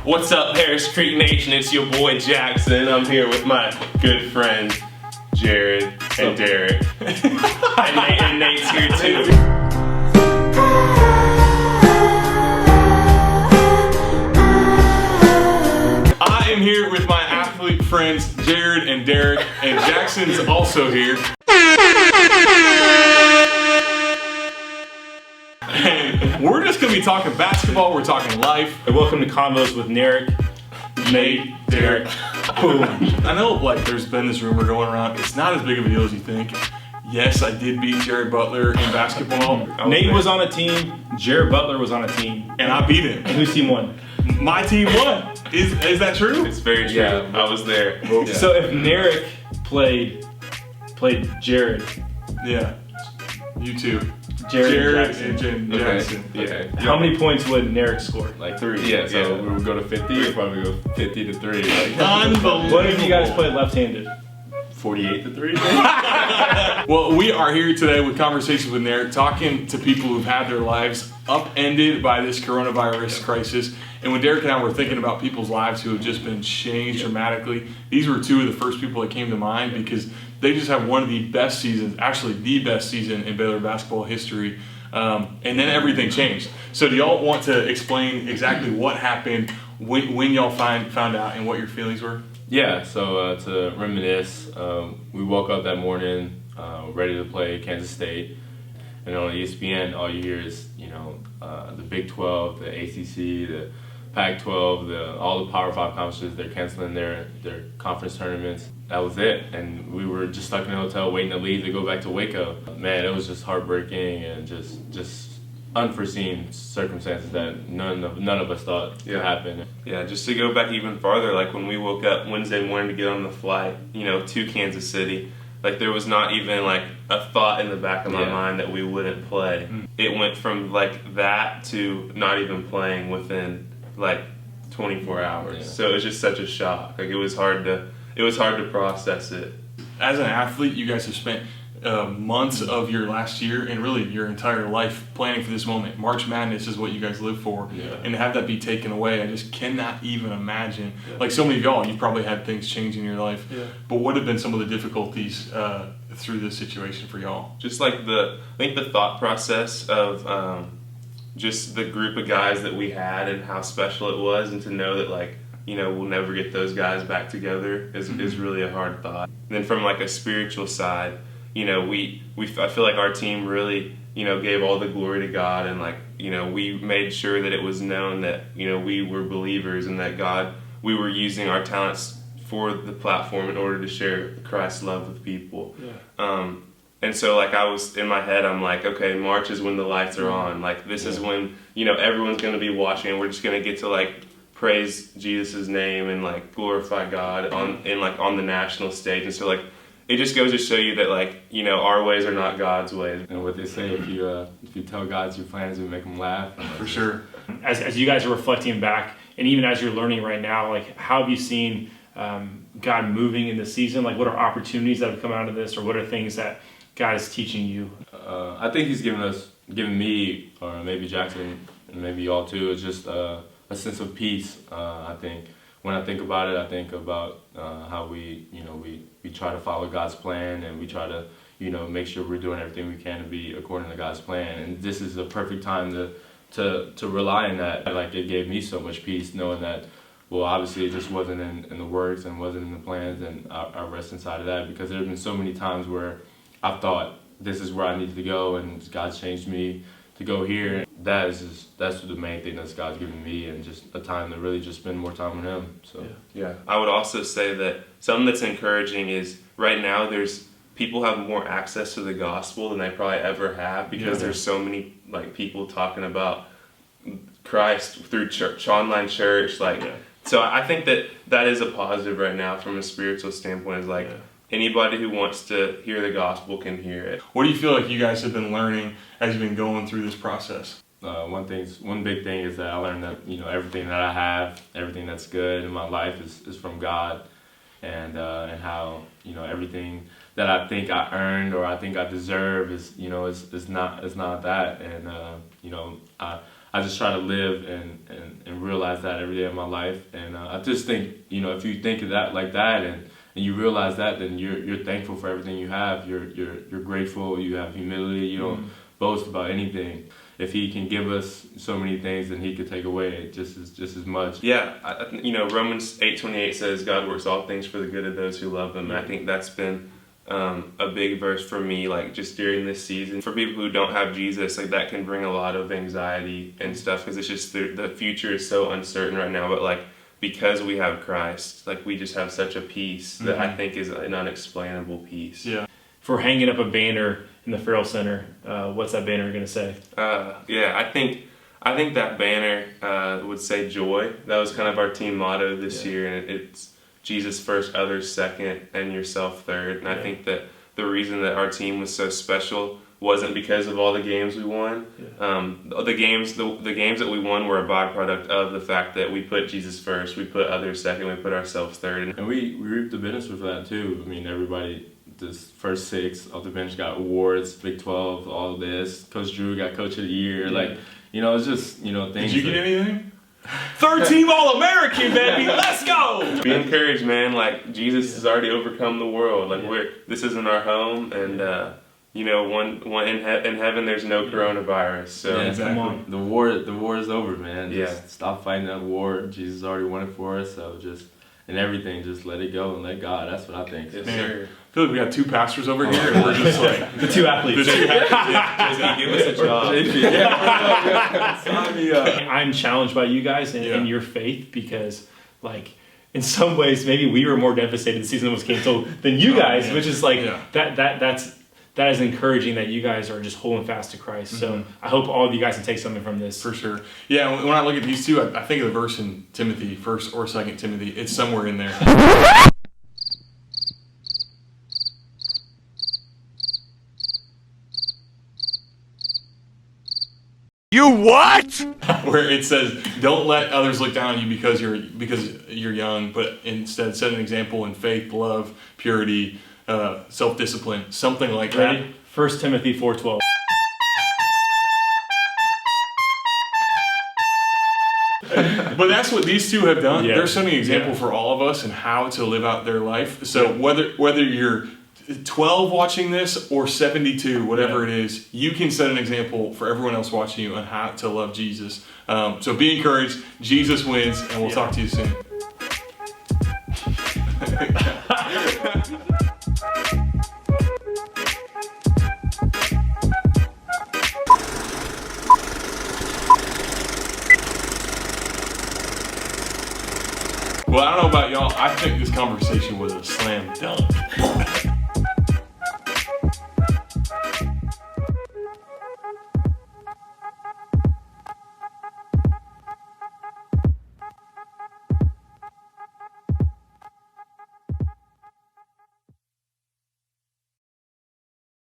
What's up, Harris Creek Nation? It's your boy Jackson. I'm here with my good friend Jared and Derek. and Nate's here too. I am here with my athlete friends Jared and Derek, and Jackson's also here. And we're just gonna be talking basketball, we're talking life. And welcome to Convos with Nerek, Nate, Derek, boom. I know there's been this rumor going around, it's not as big of a deal as you think. Yes, I did beat Jared Butler in basketball. Nate was on a team, Jared Butler was on a team. And I beat him. And whose team won? My team won. Is that true? It's very true. Yeah. I was there. Yeah. So if Nerek played Jared. Yeah. You too. Jared and Jackson. Jackson. Okay. How many points would Nerek score? Like 3. Yeah, so we would go to 50, we'd probably go 50 to 3. Like, Unbelievable. What if you guys played left-handed? 48 to 3. Well, we are here today with Conversations with Nerek, talking to people who've had their lives upended by this coronavirus crisis. And when Derek and I were thinking about people's lives who have just been changed dramatically, these were two of the first people that came to mind because they just have one of the best seasons, actually the best season in Baylor basketball history. And then everything changed. So do y'all want to explain exactly what happened when y'all found out and what your feelings were? Yeah, so to reminisce, we woke up that morning ready to play Kansas State. And on ESPN, all you hear is, the Big 12, the ACC, the Pac-12, all the Power 5 conferences, they're canceling their conference tournaments. That was it. And we were just stuck in a hotel waiting to leave to go back to Waco. Man, it was just heartbreaking and just unforeseen circumstances that none of us thought could happen. Yeah, just to go back even farther, like when we woke up Wednesday morning to get on the flight, to Kansas City, like there was not even like a thought in the back of my mind that we wouldn't play. It went from like that to not even playing within like 24 hours. Yeah. So it was just such a shock. Like it was hard to process it. As an athlete, you guys have spent months of your last year and really your entire life planning for this moment. March Madness is what you guys live for. Yeah. And to have that be taken away, I just cannot even imagine. Like so many of y'all, you've probably had things change in your life. Yeah. But what have been some of the difficulties through this situation for y'all? Just like I think the thought process of just the group of guys that we had and how special it was, and to know that we'll never get those guys back together is really a hard thought. And then from like a spiritual side, I feel like our team really, gave all the glory to God, and we made sure that it was known that, we were believers and that we were using our talents for the platform in order to share Christ's love with people. Yeah. And so I was in my head, I'm like, okay, March is when the lights are on. Like this is when, everyone's going to be watching, and we're just going to get to praise Jesus' name and glorify God on the national stage. And so it just goes to show you that our ways are not God's ways. And what they say, if you tell God your plans, you make them laugh. For sure. As you guys are reflecting back, and even as you're learning right now, how have you seen God moving in the season? What are opportunities that have come out of this, or what are things that God is teaching you? I think He's given me, or maybe Jackson, and maybe y'all too, is just a sense of peace. I think when I think about it, I think about how we try to follow God's plan, and we try to make sure we're doing everything we can to be according to God's plan. And this is a perfect time to rely on that. It gave me so much peace knowing that. Well, obviously it just wasn't in the works and wasn't in the plans, and I rest inside of that, because there have been so many times where I've thought this is where I needed to go, and God's changed me to go here. That's the main thing that God's given me, and just a time to really just spend more time with Him. So yeah. I would also say that something that's encouraging is right now people have more access to the gospel than they probably ever have, because there's so many people talking about Christ through church, online church. So I think that is a positive right now from a spiritual standpoint. Is anybody who wants to hear the gospel can hear it. What do you feel like you guys have been learning as you've been going through this process? One big thing is that I learned that everything that I have, everything that's good in my life is from God, and how everything that I think I earned or I think I deserve is, you know, is not that. And you know, I just try to live and realize that every day of my life. And I just think, you know, if you think of that like that and you realize that, then you're thankful for everything you have. You're grateful. You have humility. You don't boast about anything. If He can give us so many things, then He could take away just as much. Yeah, you know, Romans 8:28 says God works all things for the good of those who love Him. And I think that's been a big verse for me, like just during this season. For people who don't have Jesus, like that can bring a lot of anxiety and stuff because it's just the future is so uncertain right now. But like because we have Christ, like we just have such a peace that I think is an unexplainable peace. Yeah. If we're hanging up a banner in the Farrell Center, what's that banner going to say? Yeah, I think that banner would say joy. That was kind of our team motto this year, and it's Jesus first, others second, and yourself third. And I think that the reason that our team was so special wasn't because of all the games we won. The games that we won were a byproduct of the fact that we put Jesus first, we put others second, we put ourselves third. And we reaped the benefits for that too. I mean, everybody, this first 6 off the bench got awards, Big 12, all this. Coach Drew got Coach of the Year. Like, you know, it's just, you know, things. Did you get anything? Third team All-American, baby. Let's go. Be encouraged, man. Like Jesus has already overcome the world. Like this isn't our home, and you know, one in heaven there's no coronavirus. So yeah, exactly. The war is over, man. Just Yeah. stop fighting that war. Jesus already won it for us. So just and everything, just let it go and let God. That's what I think. Yes, Man, sir. I feel like we got 2 pastors over here, and we're just like The two athletes. Just give us a job. Sign me up. I'm challenged by you guys and, Yeah. and your faith because, like, in some ways, maybe we were more devastated the season that was canceled than you guys, man. which is like Yeah. that is encouraging that you guys are just holding fast to Christ. So I hope all of you guys can take something from this. for sure. Yeah, when I look at these two, I think of the verse in Timothy, 1st or 2nd Timothy. It's somewhere in there. You what? Where it says, "Don't let others look down on you because you're young, but instead set an example in faith, love, purity, self-discipline," something like that. Ready? 1 Timothy 4:12. But that's what these two have done. Yeah. They're setting an example for all of us and how to live out their life. So whether you're 12 watching this or 72, whatever it is, you can set an example for everyone else watching you on how to love Jesus. So be encouraged. Jesus wins, and we'll talk to you soon. Well, I don't know about y'all. I think this conversation was a slam dunk.